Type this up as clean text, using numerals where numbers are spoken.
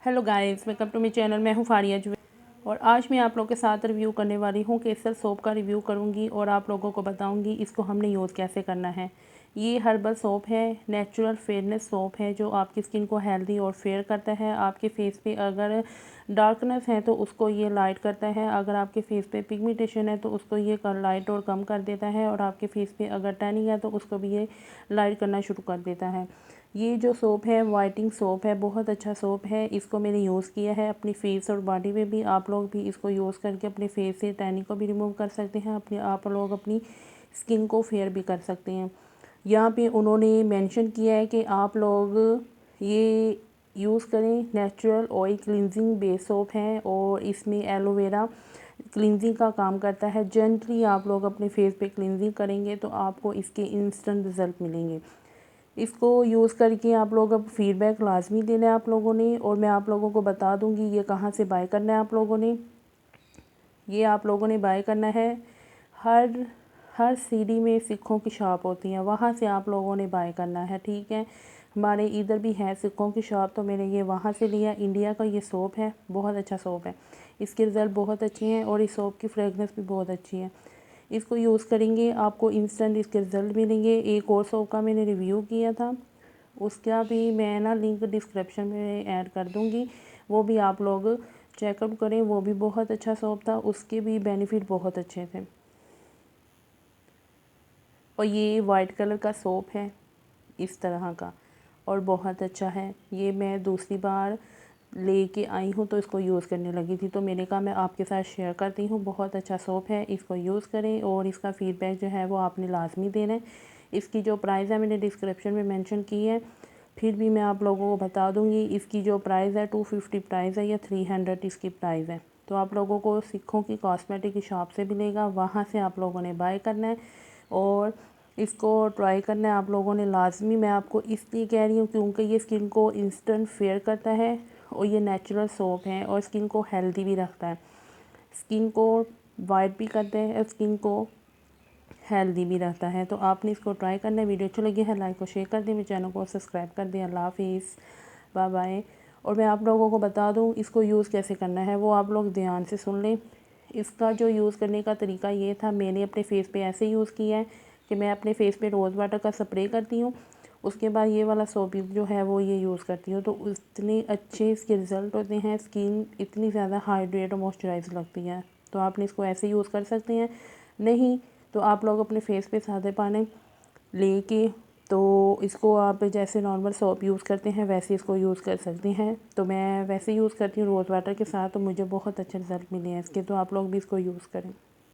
Hello guys, welcome to my channel. मैं हूँ फारिया जुबैर और आज मैं आप लोगों के साथ रिव्यू करने वाली हूँ। केसर सोप का रिव्यू करूँगी और आप लोगों को बताऊँगी इसको हमने यूज़ कैसे करना है। ये हर्बल सोप है, नेचुरल फेयरनेस सोप है जो आपकी स्किन को हेल्दी और फेयर करता है। आपके फेस पे अगर डार्कनेस है तो उसको ये लाइट करता है, अगर आपके फेस पे पिगमेंटेशन है तो उसको ये लाइट और कम कर देता है, और आपके फेस पे अगर टैनिंग है तो उसको भी ये लाइट करना शुरू कर देता है। ये जो सोप है वाइटिंग सोप है, बहुत अच्छा सोप है। इसको मैंने यूज़ किया है अपनी फेस और बॉडी में भी। आप लोग भी इसको यूज़ करके अपने फेस से टैनिंग को भी रिमूव कर सकते हैं, आप लोग अपनी स्किन को फेयर भी कर सकते हैं। यहाँ पे उन्होंने मेंशन किया है कि आप लोग ये यूज़ करें। Natural oil cleansing base soap है और इसमें एलोवेरा क्लिनजिंग का काम करता है। जेंटली आप लोग अपने फेस पे क्लिनजिंग करेंगे तो आपको इसके इंस्टेंट रिज़ल्ट मिलेंगे। इसको यूज़ करके आप लोग अब फीडबैक लाजमी देना है आप लोगों ने, और मैं आप लोगों को बता दूंगी ये कहाँ से बाय करना है। आप लोगों ने ये आप लोगों ने बाय करना है, हर हर सीडी में सिखों की शॉप होती है, वहाँ से आप लोगों ने बाय करना है, ठीक है। हमारे इधर भी है सिखों की शॉप, तो मैंने ये वहाँ से लिया। इंडिया का ये सोप है, बहुत अच्छा सोप है, इसके रिज़ल्ट बहुत अच्छे हैं और इस सोप की फ्रेगनेंस भी बहुत अच्छी है। इसको यूज़ करेंगे आपको इंस्टेंट इसके रिज़ल्ट मिलेंगे। एक और सोप का मैंने रिव्यू किया था, उसका भी मैं ना लिंक डिस्क्रिप्शन में ऐड कर दूँगी, वो भी आप लोग चेकआउट करें। वो भी बहुत अच्छा सोप था, उसके भी बेनिफिट बहुत अच्छे थे। और ये वाइट कलर का सोप है इस तरह का, और बहुत अच्छा है। ये मैं दूसरी बार लेके आई हूँ तो इसको यूज़ करने लगी थी, तो मैंने कहा मैं आपके साथ शेयर करती हूँ। बहुत अच्छा सोप है, इसको यूज़ करें और इसका फ़ीडबैक जो है वो आपने लाजमी देना है। इसकी जो प्राइस है मैंने डिस्क्रिप्शन में मेंशन की है, फिर भी मैं आप लोगों को बता दूँगी। इसकी जो प्राइस है 250 प्राइस है या 300 इसकी प्राइस है। तो आप लोगों को सिखों की कॉस्मेटिक की शॉप से मिलेगा, वहाँ से आप लोगों ने बाय करना है और इसको ट्राई करना है आप लोगों ने लाजमी। मैं आपको इसलिए कह रही हूँ क्योंकि ये स्किन को इंस्टेंट फेयर करता है और ये नेचुरल सोप है और स्किन को हेल्दी भी रखता है, स्किन को वाइट भी करता है और स्किन को हेल्दी भी रहता है। तो आपने इसको ट्राई करना है। वीडियो अच्छी लगी है लाइक और शेयर कर दें, मेरे चैनल को सब्सक्राइब कर दें। अल्लाह हाफिज़, बाय बाय। और मैं आप लोगों को बता दूं इसको यूज़ कैसे करना है, वो आप लोग ध्यान से सुन लें। इसका जो यूज़ करने का तरीका ये था, मैंने अपने फेस पे ऐसे यूज़ किया है कि मैं अपने फेस पे रोज़ वाटर का स्प्रे करती हूँ, उसके बाद ये वाला सोप जो है वो ये यूज़ करती हूँ, तो इतने अच्छे इसके रिज़ल्ट होते हैं। स्किन इतनी ज़्यादा हाइड्रेट और मॉइस्चराइज लगती है। तो आपने इसको ऐसे यूज़ कर सकते हैं, नहीं तो आप लोग अपने फेस पे सादे पानी लेके तो इसको आप जैसे नॉर्मल सोप यूज़ करते हैं वैसे इसको यूज़ कर सकते हैं। तो मैं वैसे यूज़ करती हूँ रोज़ वाटर के साथ, तो मुझे बहुत अच्छे रिज़ल्ट मिले हैं इसके। तो आप लोग भी इसको यूज़ करें।